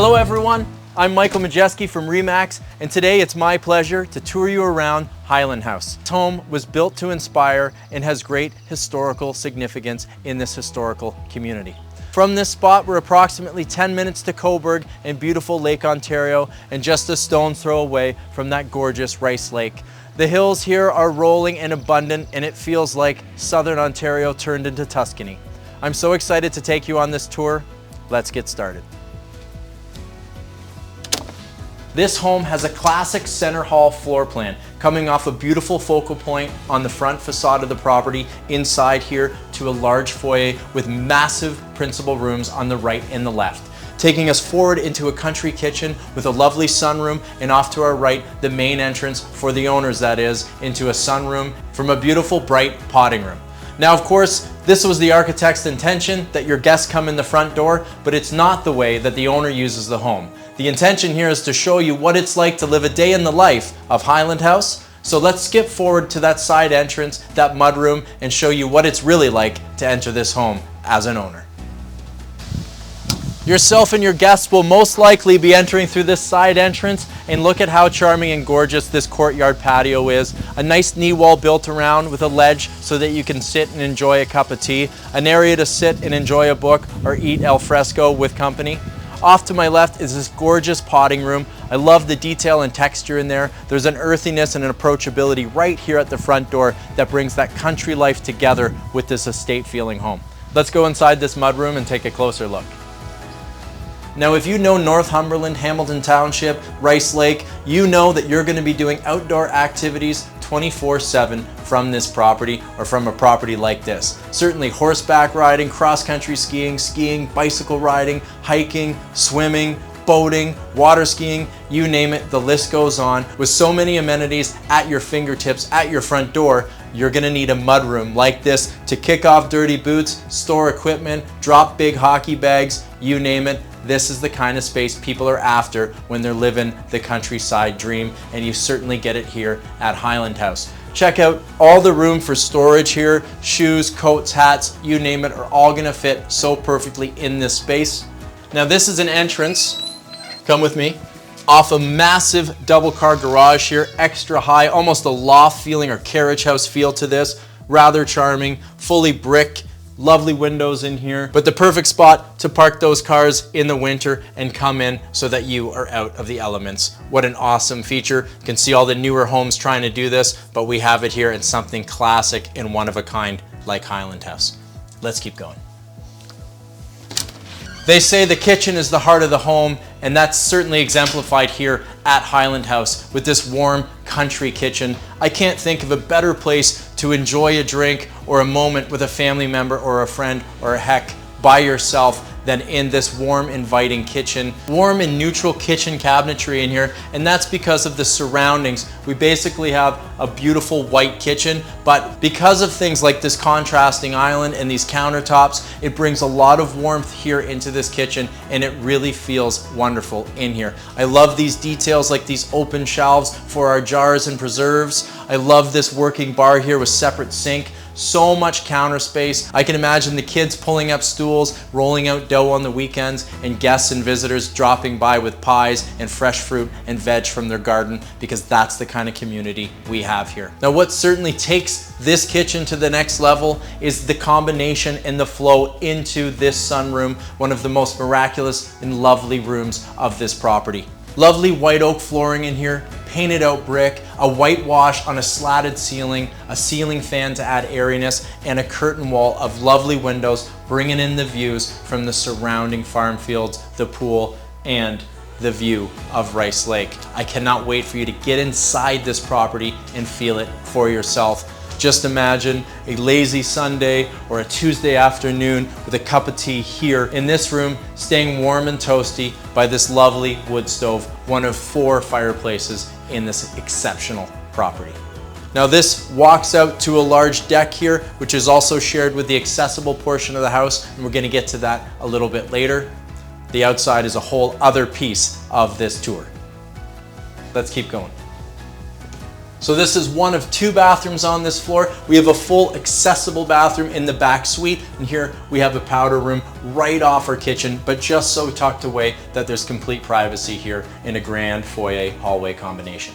Hello everyone, I'm Michael Majeski from Remax, and today it's my pleasure to tour you around Highland House. This home was built to inspire and has great historical significance in this historical community. From this spot, we're approximately 10 minutes to Coburg in beautiful Lake Ontario and just a stone's throw away from that gorgeous Rice Lake. The hills here are rolling and abundant, and it feels like Southern Ontario turned into Tuscany. I'm so excited to take you on this tour. Let's get started. This home has a classic center hall floor plan coming off a beautiful focal point on the front facade of the property inside here to a large foyer with massive principal rooms on the right and the left. Taking us forward into a country kitchen with a lovely sunroom, and off to our right, the main entrance for the owners, that is, into a sunroom from a beautiful bright potting room. Now, of course, this was the architect's intention, that your guests come in the front door, but it's not the way that the owner uses the home. The intention here is to show you what it's like to live a day in the life of Highland House. So let's skip forward to that side entrance, that mudroom, and show you what it's really like to enter this home as an owner. Yourself and your guests will most likely be entering through this side entrance, and look at how charming and gorgeous this courtyard patio is. A nice knee wall built around with a ledge so that you can sit and enjoy a cup of tea, an area to sit and enjoy a book or eat al fresco with company. Off to my left is this gorgeous potting room. I love the detail and texture in there. There's an earthiness and an approachability right here at the front door that brings that country life together with this estate feeling home. Let's go inside this mudroom and take a closer look. Now, if you know Northumberland, Hamilton Township, Rice Lake, you know that you're going to be doing outdoor activities 24/7 from this property or from a property like this. Certainly horseback riding, cross-country skiing, bicycle riding, hiking, swimming, boating, water skiing, you name it, the list goes on. With so many amenities at your fingertips, at your front door, you're gonna need a mudroom like this to kick off dirty boots, store equipment, drop big hockey bags, you name it. This is the kind of space people are after when they're living the countryside dream, and you certainly get it here at Highland House. Check out all the room for storage here. Shoes, coats, hats, you name it, are all gonna fit so perfectly in this space. Now this is an entrance, come with me, off a massive double car garage here, extra high, almost a loft feeling or carriage house feel to this. Rather charming, fully brick. Lovely windows in here, but the perfect spot to park those cars in the winter and come in so that you are out of the elements. What an awesome feature. You can see all the newer homes trying to do this, but we have it here in something classic and one of a kind like Highland House. Let's keep going. They say the kitchen is the heart of the home, and that's certainly exemplified here at Highland House with this warm country kitchen. I can't think of a better place to enjoy a drink or a moment with a family member or a friend, or heck, by yourself, than in this warm, inviting kitchen. Warm and neutral kitchen cabinetry in here, and that's because of the surroundings. We basically have a beautiful white kitchen, but because of things like this contrasting island and these countertops, it brings a lot of warmth here into this kitchen, and it really feels wonderful in here. I love these details like these open shelves for our jars and preserves. I love this working bar here with separate sink. So much counter space. I can imagine the kids pulling up stools, rolling out dough on the weekends, and guests and visitors dropping by with pies and fresh fruit and veg from their garden, because that's the kind of community we have here. Now, what certainly takes this kitchen to the next level is the combination and the flow into this sunroom, one of the most miraculous and lovely rooms of this property. Lovely white oak flooring in here, painted out brick, a whitewash on a slatted ceiling, a ceiling fan to add airiness, and a curtain wall of lovely windows bringing in the views from the surrounding farm fields, the pool, and the view of Rice Lake. I cannot wait for you to get inside this property and feel it for yourself. Just imagine a lazy Sunday or a Tuesday afternoon with a cup of tea here in this room, staying warm and toasty by this lovely wood stove, one of 4 fireplaces in this exceptional property. Now this walks out to a large deck here, which is also shared with the accessible portion of the house, and we're going to get to that a little bit later. The outside is a whole other piece of this tour. Let's keep going. So this is one of 2 bathrooms on this floor. We have a full accessible bathroom in the back suite, and here we have a powder room right off our kitchen, but just so tucked away that there's complete privacy here in a grand foyer hallway combination.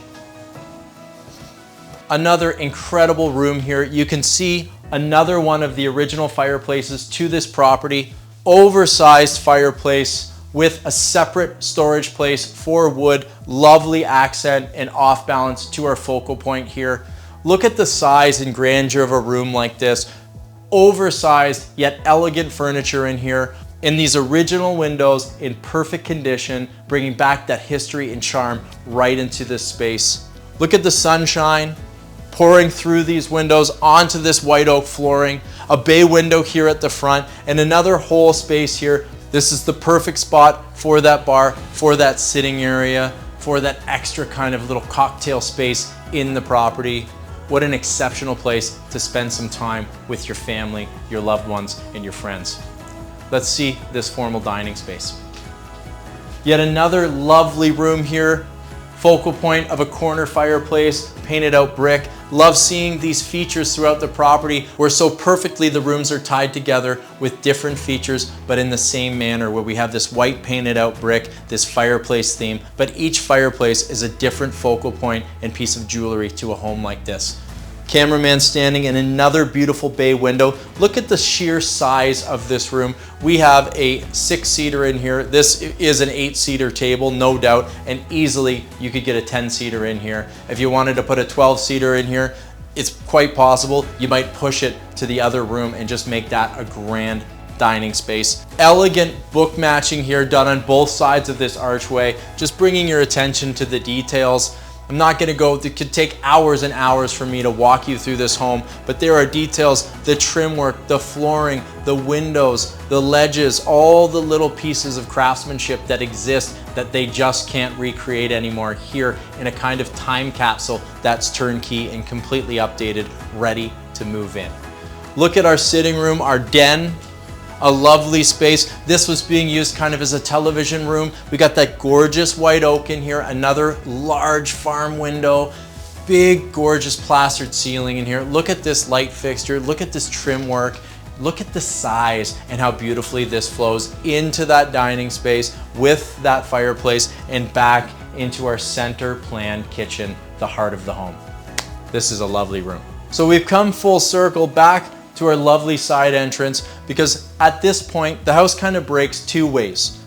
Another incredible room here. You can see another one of the original fireplaces to this property. Oversized fireplace with a separate storage place for wood. Lovely accent and off balance to our focal point here. Look at the size and grandeur of a room like this. Oversized yet elegant furniture in here. And these original windows in perfect condition, bringing back that history and charm right into this space. Look at the sunshine pouring through these windows onto this white oak flooring, a bay window here at the front, and another whole space here. This is the perfect spot for that bar, for that sitting area, for that extra kind of little cocktail space in the property. What an exceptional place to spend some time with your family, your loved ones, and your friends. Let's see this formal dining space. Yet another lovely room here. Focal point of a corner fireplace, painted out brick. Love seeing these features throughout the property where so perfectly the rooms are tied together with different features, but in the same manner, where we have this white painted out brick, this fireplace theme, but each fireplace is a different focal point and piece of jewelry to a home like this. Cameraman standing in another beautiful bay window. Look at the sheer size of this room. We have a 6-seater in here. This is an 8-seater table, no doubt, and easily you could get a 10-seater in here. If you wanted to put a 12-seater in here, it's quite possible. You might push it to the other room and just make that a grand dining space. Elegant book matching here done on both sides of this archway, just bringing your attention to the details. I'm not going to go, it could take hours and hours for me to walk you through this home, but there are details, the trim work, the flooring, the windows, the ledges, all the little pieces of craftsmanship that exist that they just can't recreate anymore here in a kind of time capsule that's turnkey and completely updated, ready to move in. Look at our sitting room, our den. A lovely space. This was being used kind of as a television room. We got that gorgeous white oak in here, another large farm window, big gorgeous plastered ceiling in here. Look at this light fixture, look at this trim work, look at the size and how beautifully this flows into that dining space with that fireplace and back into our center planned kitchen, the heart of the home. This is a lovely room. So we've come full circle back to our lovely side entrance, because at this point the house kind of breaks 2 ways.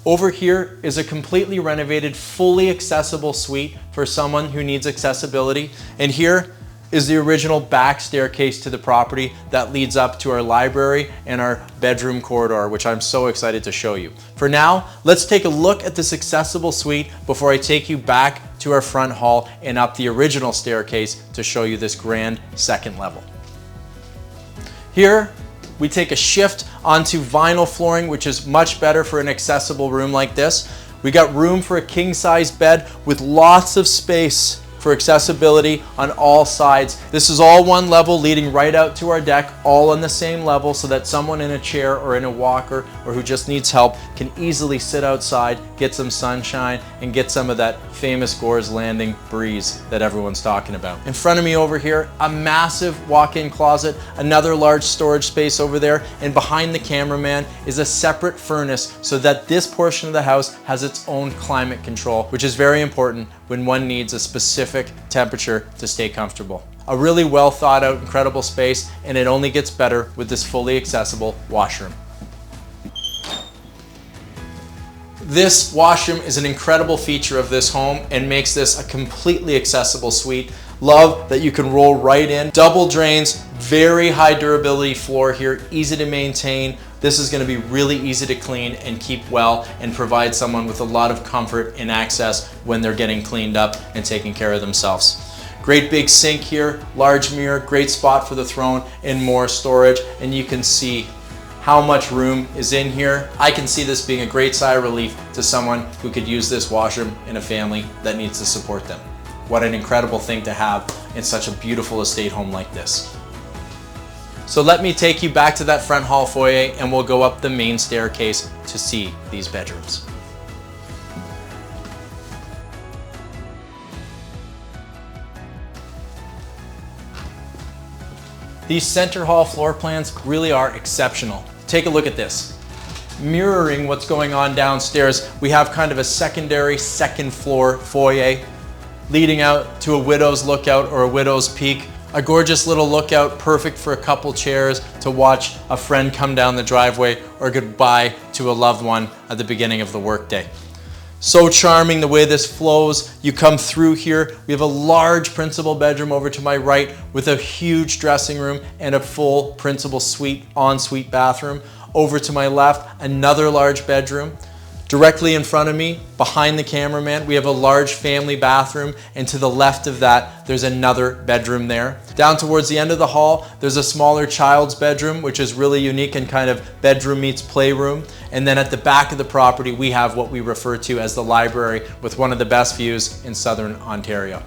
Over here is a completely renovated, fully accessible suite for someone who needs accessibility, and here is the original back staircase to the property that leads up to our library and our bedroom corridor, which I'm so excited to show you. For now, let's take a look at this accessible suite before I take you back to our front hall and up the original staircase to show you this grand second level. Here, we take a shift onto vinyl flooring, which is much better for an accessible room like this. We got room for a king-size bed with lots of space for accessibility on all sides. This is all one level leading right out to our deck, all on the same level, so that someone in a chair or in a walker or who just needs help can easily sit outside, get some sunshine, and get some of that famous Gores landing breeze that everyone's talking about. In front of me over here, a massive walk-in closet, another large storage space over there, and behind the cameraman is a separate furnace so that this portion of the house has its own climate control, which is very important when one needs a specific temperature to stay comfortable. A really well thought out, incredible space, and it only gets better with this fully accessible washroom. This washroom is an incredible feature of this home and makes this a completely accessible suite. Love that you can roll right in. Double drains, very high durability floor here, easy to maintain. This is going to be really easy to clean and keep well and provide someone with a lot of comfort and access when they're getting cleaned up and taking care of themselves. Great big sink here, large mirror, great spot for the throne and more storage, and you can see how much room is in here. I can see this being a great sigh of relief to someone who could use this washroom in a family that needs to support them. What an incredible thing to have in such a beautiful estate home like this. So let me take you back to that front hall foyer and we'll go up the main staircase to see these bedrooms. These center hall floor plans really are exceptional. Take a look at this. Mirroring what's going on downstairs, we have kind of a secondary second floor foyer leading out to a widow's lookout or a widow's peak. A gorgeous little lookout, perfect for a couple chairs to watch a friend come down the driveway or goodbye to a loved one at the beginning of the workday. So charming the way this flows. You come through here, we have a large principal bedroom over to my right with a huge dressing room and a full principal suite, ensuite bathroom. Over to my left, another large bedroom. Directly in front of me, behind the cameraman, we have a large family bathroom, and to the left of that, there's another bedroom there. Down towards the end of the hall, there's a smaller child's bedroom, which is really unique and kind of bedroom meets playroom. And then at the back of the property, we have what we refer to as the library with one of the best views in Southern Ontario.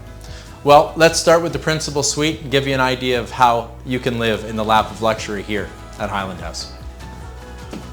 Well, let's start with the principal suite and give you an idea of how you can live in the lap of luxury here at Highland House.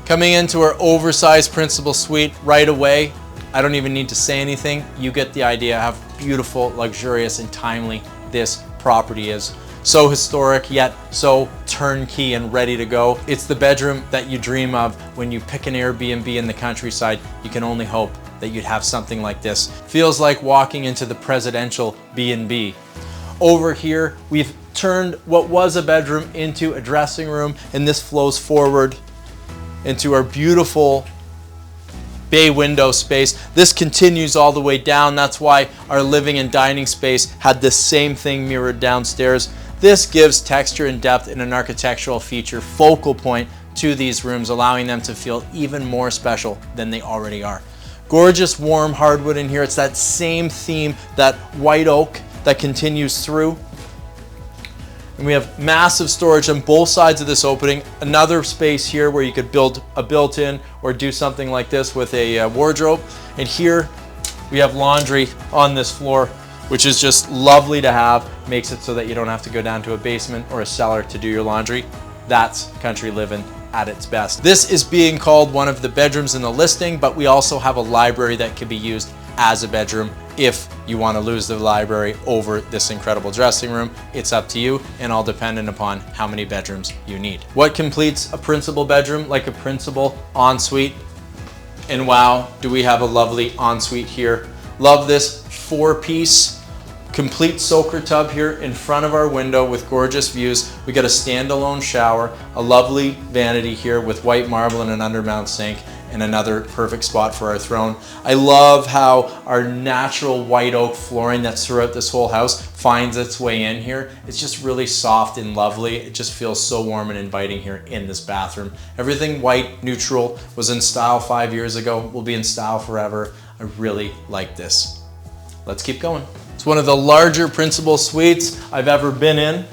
Coming into our oversized principal suite right away, I don't even need to say anything. You get the idea how beautiful, luxurious, and timely this property is. So historic, yet so turnkey and ready to go. It's the bedroom that you dream of when you pick an Airbnb in the countryside. You can only hope that you'd have something like this. Feels like walking into the presidential B&B. Over here, we've turned what was a bedroom into a dressing room, and this flows forward into our beautiful bay window space. This continues all the way down. That's why our living and dining space had the same thing mirrored downstairs. This gives texture and depth in an architectural feature focal point to these rooms, allowing them to feel even more special than they already are. Gorgeous warm hardwood in here. It's that same theme, that white oak that continues through. And we have massive storage on both sides of this opening. Another space here where you could build a built-in or do something like this with a wardrobe. And here we have laundry on this floor, which is just lovely to have. Makes it so that you don't have to go down to a basement or a cellar to do your laundry. That's country living at its best. This is being called one of the bedrooms in the listing, but we also have a library that can be used as a bedroom. If you want to lose the library over this incredible dressing room, it's up to you and all dependent upon how many bedrooms you need. What completes a principal bedroom like a principal ensuite? And wow, do we have a lovely ensuite here. Love this 4-piece complete soaker tub here in front of our window with gorgeous views. We got a standalone shower, a lovely vanity here with white marble and an undermount sink, and another perfect spot for our throne. I love how our natural white oak flooring that's throughout this whole house finds its way in here. It's just really soft and lovely. It just feels so warm and inviting here in this bathroom. Everything white, neutral, was in style 5 years ago, will be in style forever. I really like this. Let's keep going. It's one of the larger principal suites I've ever been in.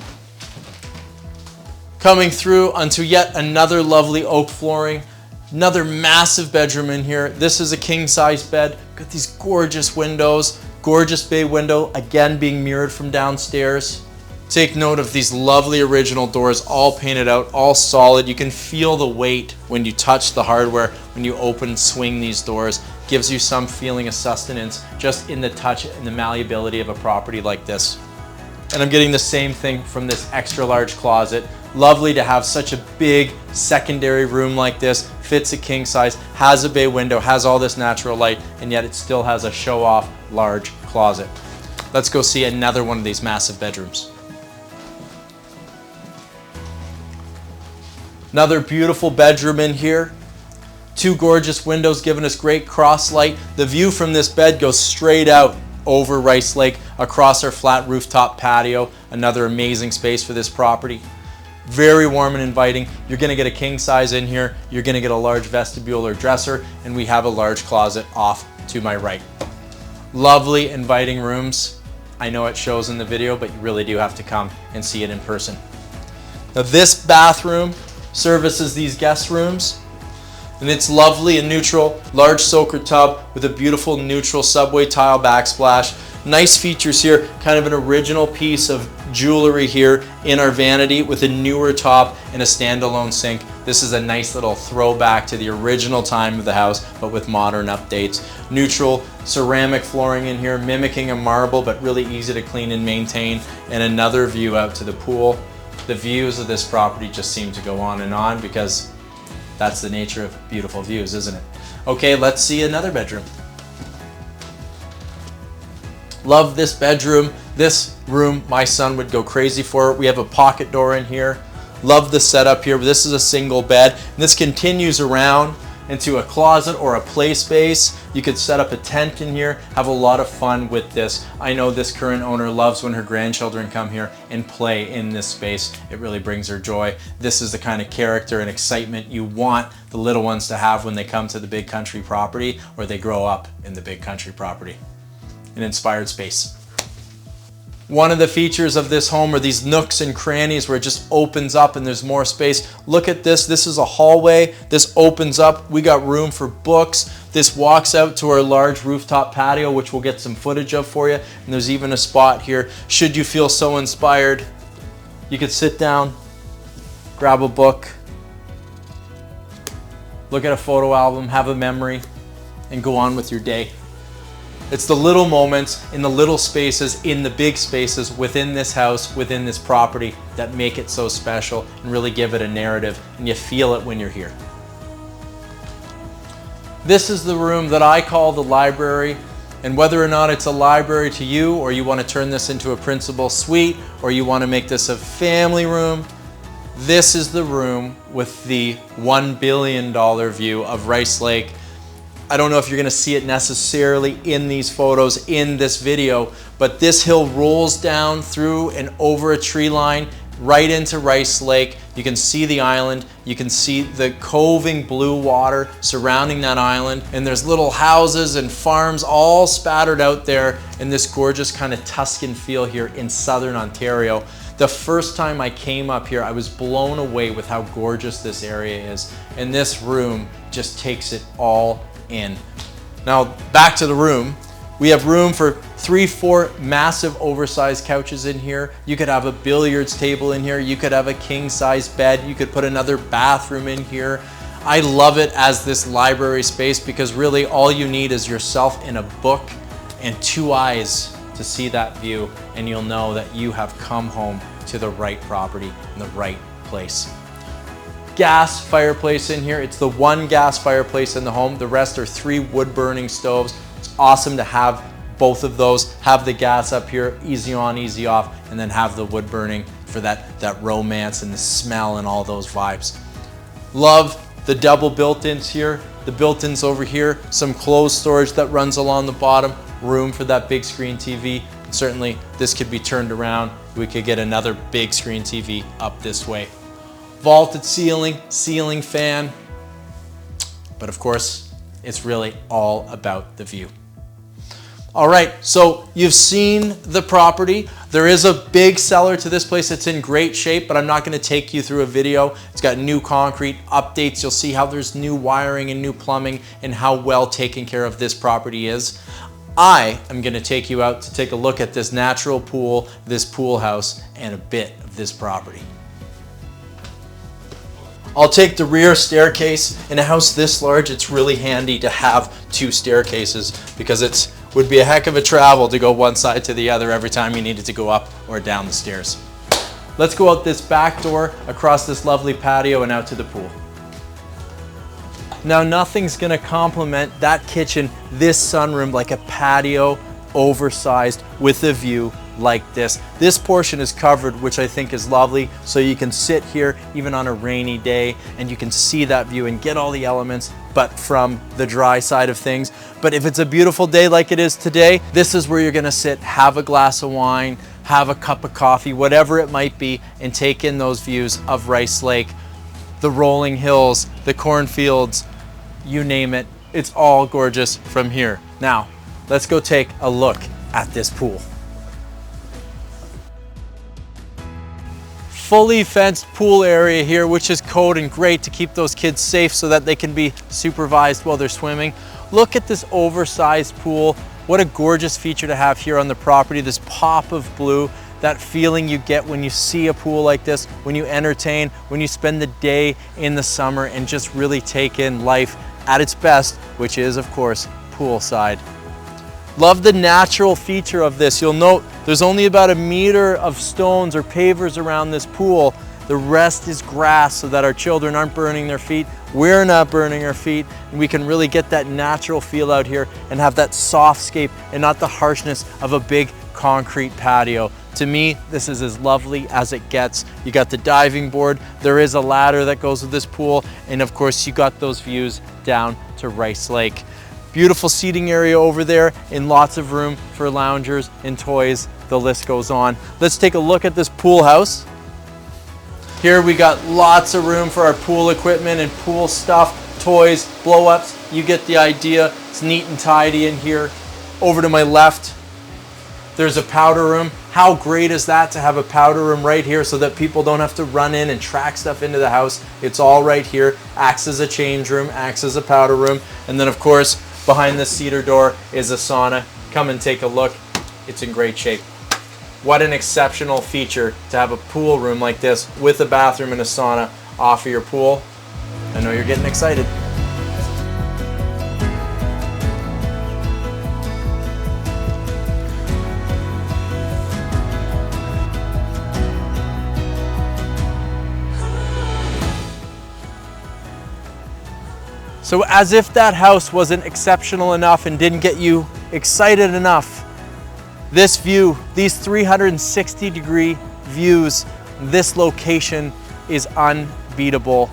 Coming through onto yet another lovely oak flooring. Another massive bedroom in here. This is a king-size bed. Got these gorgeous windows, gorgeous bay window, again being mirrored from downstairs. Take note of these lovely original doors, all painted out, all solid. You can feel the weight when you touch the hardware, when you open and swing these doors. Gives you some feeling of sustenance just in the touch and the malleability of a property like this. And I'm getting the same thing from this extra large closet. Lovely to have such a big secondary room like this. Fits a king size, has a bay window, has all this natural light, and yet it still has a show-off large closet. Let's go see another one of these massive bedrooms. Another beautiful bedroom in here. 2 gorgeous windows giving us great cross light. The view from this bed goes straight out over Rice Lake across our flat rooftop patio. Another amazing space for this property. Very warm and inviting. You're gonna get a king size in here. You're gonna get a large vestibule or dresser, and we have a large closet off to my right. Lovely, inviting rooms. I know it shows in the video, but you really do have to come and see it in person. Now this bathroom services these guest rooms, and it's lovely and neutral. Large soaker tub with a beautiful neutral subway tile backsplash. Nice features here, kind of an original piece of jewelry here in our vanity with a newer top and a standalone sink. This is a nice little throwback to the original time of the house, but with modern updates. Neutral ceramic flooring in here, mimicking a marble, but really easy to clean and maintain. And another view out to the pool. the views of this property just seem to go on because that's the nature of beautiful views, isn't it? Okay, let's see another bedroom. Love this bedroom. This room, my son would go crazy for it. We have a pocket door in here. Love the setup here. This is a single bed. And this continues around into a closet or a play space. You could set up a tent in here, have a lot of fun with this. I know this current owner loves when her grandchildren come here and play in this space. It really brings her joy. This is the kind of character and excitement you want the little ones to have when they come to the big country property or they grow up in the big country property. An inspired space. One of the features of this home are these nooks and crannies where it just opens up and there's more space. Look at this. This is a hallway. This opens up. We got room for books. This walks out to our large rooftop patio, which we'll get some footage of for you. And there's even a spot here. Should you feel so inspired, you could sit down, grab a book, look at a photo album, have a memory, and go on with your day. It's the little moments in the little spaces, in the big spaces within this house, within this property that make it so special and really give it a narrative, and you feel it when you're here. This is the room that I call the library, and whether or not it's a library to you or you want to turn this into a principal suite or you want to make this a family room, this is the room with the $1 billion view of Rice Lake. I don't know if you're going to see it necessarily in these photos, in this video, but this hill rolls down through and over a tree line right into Rice Lake. You can see the island, you can see the coving blue water surrounding that island, and there's little houses and farms all spattered out there in this gorgeous kind of Tuscan feel here in southern Ontario. The first time I came up here, I was blown away with how gorgeous this area is, and this room just takes it all in. Now back to the room. We have room for 3-4 massive oversized couches in here. You could have a billiards table in here. You could have a king size bed. You could put another bathroom in here. I love it as this library space because really all you need is yourself and a book and 2 eyes to see that view, and you'll know that you have come home to the right property in the right place. Gas fireplace in here. It's the one gas fireplace in the home. The rest are 3 wood burning stoves. It's awesome to have both of those. Have the gas up here, easy on, easy off, and then have the wood burning for that romance and the smell and all those vibes. Love the double built-ins here. The built-ins over here, some clothes storage that runs along the bottom, room for that big screen TV. Certainly this could be turned around. We could get another big screen TV up this way. Vaulted ceiling fan, but of course, it's really all about the view. All right, so you've seen the property. There is a big cellar to this place. It's in great shape, but I'm not gonna take you through a video. It's got new concrete updates. You'll see how there's new wiring and new plumbing and how well taken care of this property is. I am gonna take you out to take a look at this natural pool, this pool house, and a bit of this property. I'll take the rear staircase. In a house this large, it's really handy to have 2 staircases because it would be a heck of a travel to go one side to the other every time you needed to go up or down the stairs. Let's go out this back door, across this lovely patio and out to the pool. Now nothing's gonna complement that kitchen, this sunroom, like a patio, oversized with a view like this. This portion is covered, which I think is lovely, so you can sit here even on a rainy day and you can see that view and get all the elements, but from the dry side of things. But if it's a beautiful day like it is today, this is where you're gonna sit, have a glass of wine, have a cup of coffee, whatever it might be, and take in those views of Rice Lake, the rolling hills, the cornfields, you name it. It's all gorgeous from here. Now, let's go take a look at this pool. Fully fenced pool area here, which is code and great to keep those kids safe so that they can be supervised while they're swimming. Look at this oversized pool. What a gorgeous feature to have here on the property. This pop of blue, that feeling you get when you see a pool like this, when you entertain, when you spend the day in the summer and just really take in life at its best, which is of course poolside. Love the natural feature of this. You'll note there's only about 1 meter of stones or pavers around this pool. The rest is grass so that our children aren't burning their feet. We're not burning our feet, and we can really get that natural feel out here and have that softscape and not the harshness of a big concrete patio. To me, this is as lovely as it gets. You got the diving board, there is a ladder that goes with this pool, and of course you got those views down to Rice Lake. Beautiful seating area over there and lots of room for loungers and toys. The list goes on. Let's take a look at this pool house. Here we got lots of room for our pool equipment and pool stuff, toys, blow-ups. You get the idea. It's neat and tidy in here. Over to my left, there's a powder room. How great is that to have a powder room right here so that people don't have to run in and track stuff into the house. It's all right here. Acts as a change room, acts as a powder room. And then of course, behind this cedar door is a sauna. Come and take a look. It's in great shape. What an exceptional feature to have a pool room like this with a bathroom and a sauna off of your pool. I know you're getting excited. So as if that house wasn't exceptional enough and didn't get you excited enough, this view, these 360-degree views, this location is unbeatable.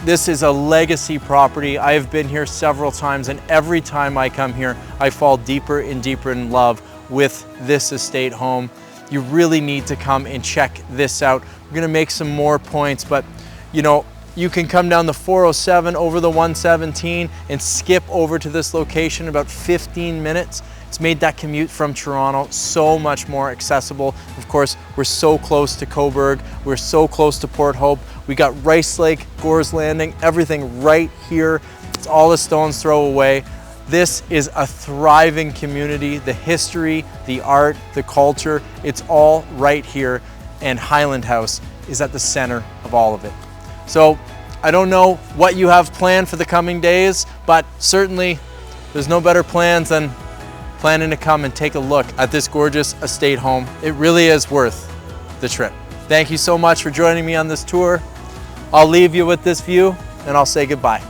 This is a legacy property. I have been here several times, and every time I come here, I fall deeper and deeper in love with this estate home. You really need to come and check this out. We're gonna make some more points, but you know, you can come down the 407 over the 117 and skip over to this location in about 15 minutes. It's made that commute from Toronto so much more accessible. Of course, we're so close to Cobourg. We're so close to Port Hope. We got Rice Lake, Gores Landing, everything right here. It's all a stone's throw away. This is a thriving community. The history, the art, the culture, it's all right here. And Highland House is at the center of all of it. So I don't know what you have planned for the coming days, but certainly there's no better plans than planning to come and take a look at this gorgeous estate home. It really is worth the trip. Thank you so much for joining me on this tour. I'll leave you with this view and I'll say goodbye.